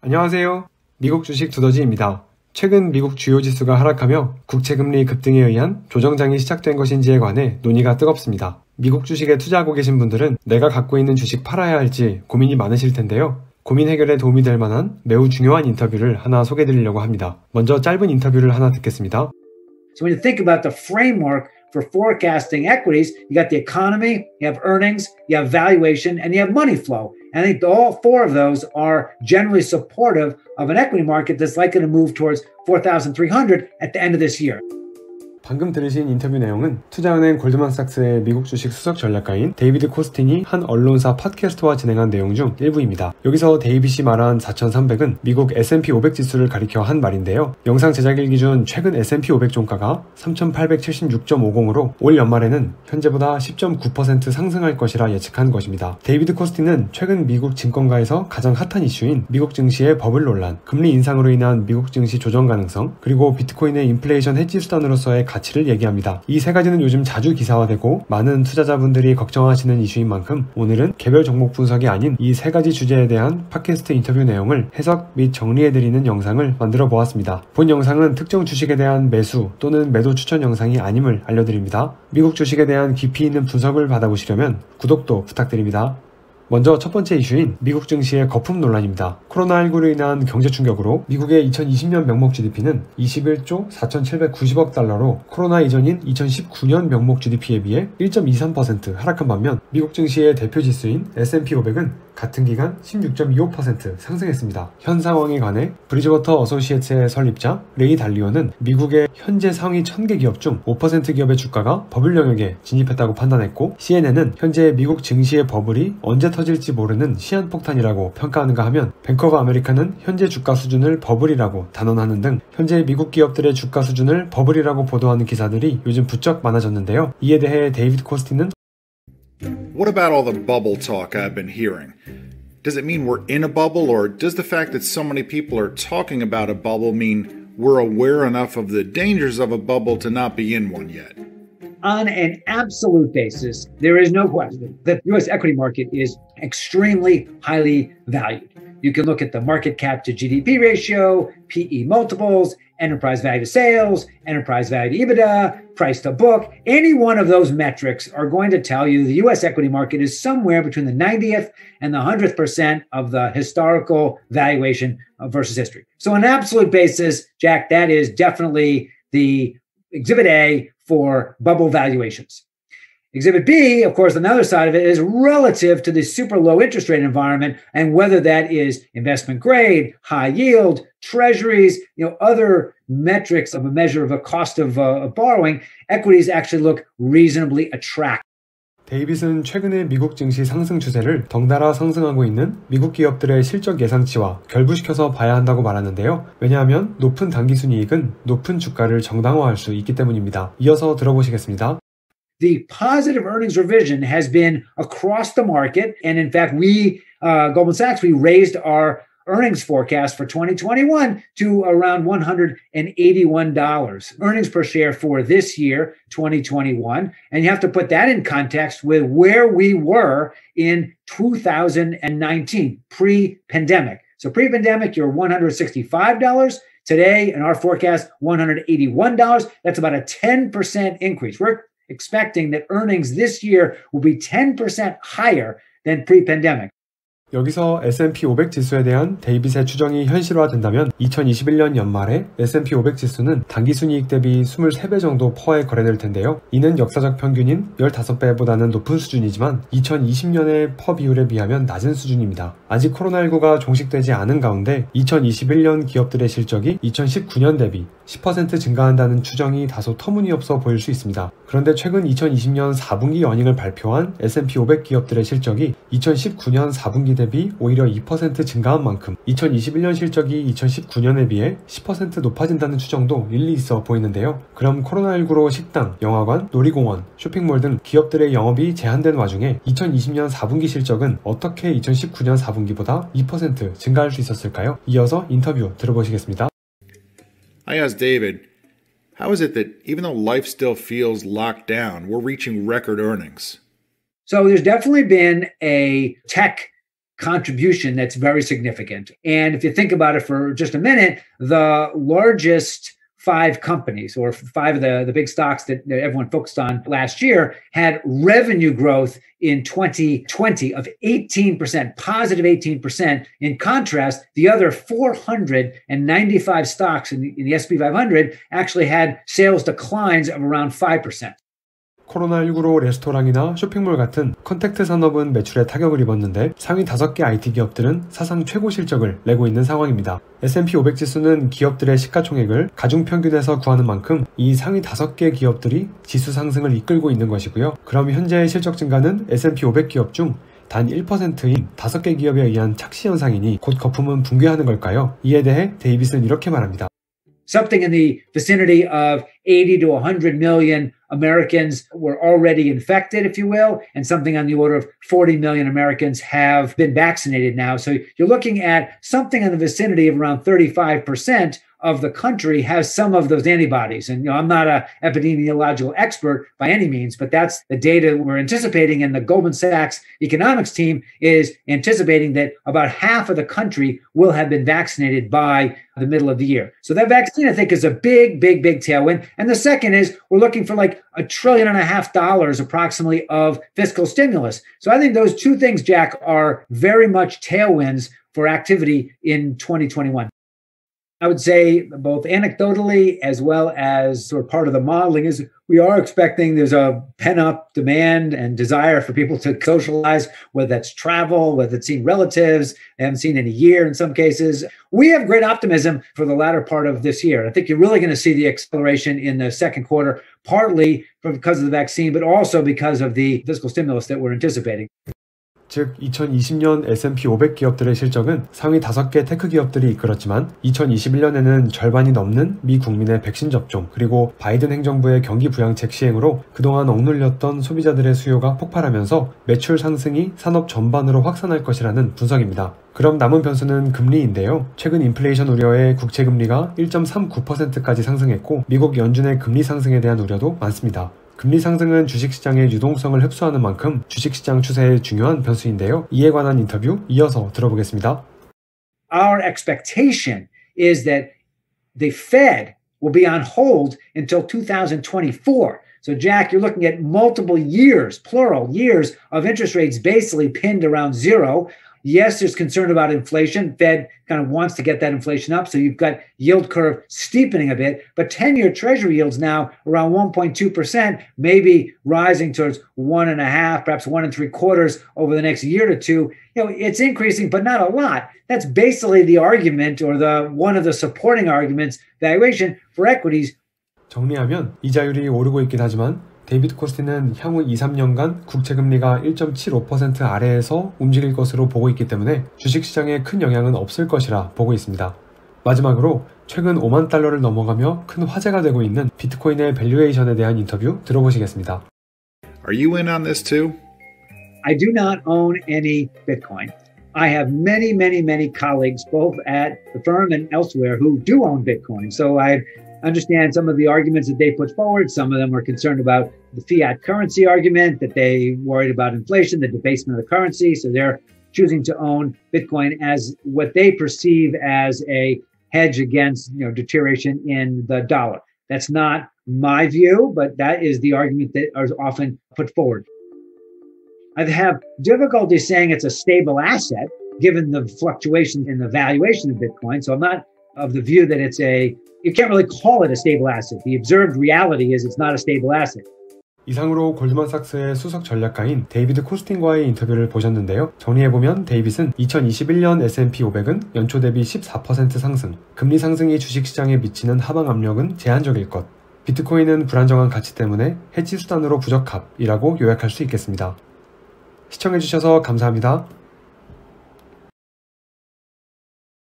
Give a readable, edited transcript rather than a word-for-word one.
안녕하세요. 미국 주식 두더지입니다. 최근 미국 주요 지수가 하락하며 국채금리 급등에 의한 조정장이 시작된 것인지에 관해 논의가 뜨겁습니다. 미국 주식에 투자하고 계신 분들은 내가 갖고 있는 주식 팔아야 할지 고민이 많으실 텐데요. 고민 해결에 도움이 될 만한 매우 중요한 인터뷰를 하나 소개해드리려고 합니다. 먼저 짧은 인터뷰를 하나 듣겠습니다. So when you think about the framework for forecasting equities, you got the economy, you have earnings, you have valuation, and you have money flow. And I think all four of those are generally supportive of an equity market that's likely to move towards 4,300 at the end of this year. 방금 들으신 인터뷰 내용은 투자은행 골드만삭스의 미국 주식 수석 전략가인 데이비드 코스틴이 한 언론사 팟캐스트와 진행한 내용 중 일부입니다. 여기서 데이빗이 말한 4,300은 미국 S&P 500 지수를 가리켜 한 말인데요. 영상 제작일 기준 최근 S&P 500 종가가 3,876.50으로 올 연말에는 현재보다 10.9% 상승할 것이라 예측한 것입니다. 데이비드 코스틴은 최근 미국 증권가에서 가장 핫한 이슈인 미국 증시의 버블 논란, 금리 인상으로 인한 미국 증시 조정 가능성, 그리고 비트코인의 인플레이션 해지 수단으로서의 가치를 얘기합니다. 이 세 가지는 요즘 자주 기사화되고 많은 투자자분들이 걱정하시는 이슈인 만큼 오늘은 개별 종목 분석이 아닌 이 세 가지 주제에 대한 팟캐스트 인터뷰 내용을 해석 및 정리해드리는 영상을 만들어 보았습니다. 본 영상은 특정 주식에 대한 매수 또는 매도 추천 영상이 아님을 알려드립니다. 미국 주식에 대한 깊이 있는 분석을 받아보시려면 구독도 부탁드립니다. 먼저 첫 번째 이슈인 미국 증시의 거품 논란입니다. 코로나19로 인한 경제 충격으로 미국의 2020년 명목 GDP는 21조 4,790억 달러로 코로나 이전인 2019년 명목 GDP에 비해 1.23% 하락한 반면 미국 증시의 대표 지수인 S&P 500은 같은 기간 16.25% 상승했습니다. 현 상황에 관해 브리즈워터 어소시에이츠의 설립자 레이 달리오는 미국의 현재 상위 1000개 기업 중 5% 기업의 주가가 버블 영역에 진입했다고 판단했고 CNN은 현재 미국 증시의 버블이 언제 터질지 모르는 시한폭탄이라고 평가하는가 하면 뱅크 오브 아메리카는 현재 주가 수준을 버블이라고 단언하는 등 현재 미국 기업들의 주가 수준을 버블이라고 보도하는 기사들이 요즘 부쩍 많아졌는데요. 이에 대해 데이비드 코스틴은 What about all the bubble talk I've been hearing? Does it mean we're in a bubble, or does the fact that so many people are talking about a bubble mean we're aware enough of the dangers of a bubble to not be in one yet? On an absolute basis, there is no question that the U.S. equity market is extremely highly valued. You can look at the market cap to GDP ratio, PE multiples, enterprise value to sales, enterprise value to EBITDA, price to book. Any one of those metrics are going to tell you the U.S. equity market is somewhere between the 90th and the 100th percent of the historical valuation versus history. So on an absolute basis, Jack, that is definitely the exhibit A for bubble valuations. Exhibit B, of course, another side of it is relative to the super low interest rate environment and whether that is investment grade, high yield, treasuries, other metrics of a measure of a cost of borrowing, equities actually look reasonably attractive. 데이빗은 최근의 미국 증시 상승 추세를 덩달아 상승하고 있는 미국 기업들의 실적 예상치와 결부시켜서 봐야 한다고 말하는데요. 왜냐하면 높은 당기순이익은 높은 주가를 정당화할 수 있기 때문입니다. 이어서 들어보시겠습니다. The positive earnings revision has been across the market. And in fact, Goldman Sachs, we raised our earnings forecast for 2021 to around $181 earnings per share for this year, 2021. And you have to put that in context with where we were in 2019, pre-pandemic. So pre-pandemic, you're $165. Today, in our forecast, $181. That's about a 10% increase. We're expecting that earnings this year will be 10% higher than pre-pandemic. 여기서 S&P 500 지수에 대한 데이빗의 추정이 현실화된다면 2021년 연말에 S&P 500 지수는 당기순이익 대비 23배 정도 퍼에 거래될 텐데요. 이는 역사적 평균인 15배보다는 높은 수준이지만 2020년의 퍼 비율에 비하면 낮은 수준입니다. 아직 코로나19가 종식되지 않은 가운데 2021년 기업들의 실적이 2019년 대비 10% 증가한다는 추정이 다소 터무니없어 보일 수 있습니다. 그런데 최근 2020년 4분기 earning을 발표한 S&P 500 기업들의 실적이 2019년 4분기 대비 오히려 2% 증가한 만큼 2021년 실적이 2019년에 비해 10% 높아진다는 추정도 일리 있어 보이는데요. 그럼 코로나19로 식당, 영화관, 놀이공원, 쇼핑몰 등 기업들의 영업이 제한된 와중에 2020년 4분기 실적은 어떻게 2019년 4분기보다 2% 증가할 수 있었을까요? 이어서 인터뷰 들어보시겠습니다. I asked David, how is it that even though life still feels locked down, we're reaching record earnings? So there's definitely been a tech contribution that's very significant. And if you think about it for just a minute, the largest 5 companies or 5 of the big stocks that everyone focused on last year had revenue growth in 2020 of 18%, positive 18%. In contrast, the other 495 stocks in the S&P 500 actually had sales declines of around 5%. 코로나19로 레스토랑이나 쇼핑몰 같은 컨택트 산업은 매출에 타격을 입었는데 상위 5개 IT 기업들은 사상 최고 실적을 내고 있는 상황입니다. S&P 500 지수는 기업들의 시가총액을 가중평균에서 구하는 만큼 이 상위 5개 기업들이 지수 상승을 이끌고 있는 것이고요. 그럼 현재의 실적 증가는 S&P 500 기업 중 단 1%인 5개 기업에 의한 착시 현상이니 곧 거품은 붕괴하는 걸까요? 이에 대해 데이빗은 이렇게 말합니다. Something in the vicinity of 80 to 100 million Americans were already infected, if you will, and something on the order of 40 million Americans have been vaccinated now. So you're looking at something in the vicinity of around 35% of the country has some of those antibodies. And I'm not an epidemiological expert by any means, but that's the data we're anticipating. And the Goldman Sachs economics team is anticipating that about half of the country will have been vaccinated by the middle of the year. So that vaccine, I think, is a big tailwind. And the second is we're looking for like $1.5 trillion approximately of fiscal stimulus. So I think those two things, Jack, are very much tailwinds for activity in 2021. I would say both anecdotally as well as sort of part of the modeling is we are expecting there's a pent-up demand and desire for people to socialize, whether that's travel, whether it's seeing relatives they haven't seen in a year in some cases. We have great optimism for the latter part of this year. I think you're really going to see the acceleration in the second quarter, partly because of the vaccine, but also because of the fiscal stimulus that we're anticipating. 즉 2020년 S&P 500 기업들의 실적은 상위 5개 테크 기업들이 이끌었지만 2021년에는 절반이 넘는 미 국민의 백신 접종 그리고 바이든 행정부의 경기 부양책 시행으로 그동안 억눌렸던 소비자들의 수요가 폭발하면서 매출 상승이 산업 전반으로 확산할 것이라는 분석입니다. 그럼 남은 변수는 금리인데요. 최근 인플레이션 우려에 국채금리가 1.39%까지 상승했고 미국 연준의 금리 상승에 대한 우려도 많습니다. 금리 상승은 주식시장의 유동성을 흡수하는 만큼 주식시장 추세의 중요한 변수인데요. 이에 관한 인터뷰 이어서 들어보겠습니다. Our expectation is that the Fed will be on hold until 2024. So Jack, you're looking at multiple years, plural years of interest rates basically pinned around zero. Yes, there's concern about inflation. Fed kind of wants to get that inflation up. So you've got yield curve steepening a bit, but 10-year treasury yields now around 1.2%, maybe rising towards 1.5%, perhaps 1 3/4 over the next year to two. It's increasing, but not a lot. That's basically the argument or one of the supporting arguments, valuation for equities. 정리하면 이자율이 오르고 있긴 하지만 데이비드 코스티는 향후 2-3년간 국채금리가 1.75% 아래에서 움직일 것으로 보고 있기 때문에 주식시장에 큰 영향은 없을 것이라 보고 있습니다. 마지막으로 최근 5만 달러를 넘어가며 큰 화제가 되고 있는 비트코인의 밸류에이션에 대한 인터뷰 들어보시겠습니다. Are you in on this too? I do not own any Bitcoin. I have many colleagues both at the firm and elsewhere who do own Bitcoin. So I understand some of the arguments that they put forward. Some of them are concerned about the fiat currency argument, that they worried about inflation, the debasement of the currency. So they're choosing to own Bitcoin as what they perceive as a hedge against deterioration in the dollar. That's not my view, but that is the argument that is often put forward. I have difficulty saying it's a stable asset given the fluctuation in the valuation of Bitcoin. So I'm not of the view that you can't really call it a stable asset. The observed reality is it's not a stable asset. 이상으로 골드만삭스의 수석 전략가인 데이비드 코스틴과의 인터뷰를 보셨는데요. 정리해보면 데이빗은 2021년 S&P 500은 연초 대비 14% 상승, 금리 상승이 주식시장에 미치는 하방 압력은 제한적일 것, 비트코인은 불안정한 가치 때문에 해지 수단으로 부적합이라고 요약할 수 있겠습니다. 시청해주셔서 감사합니다.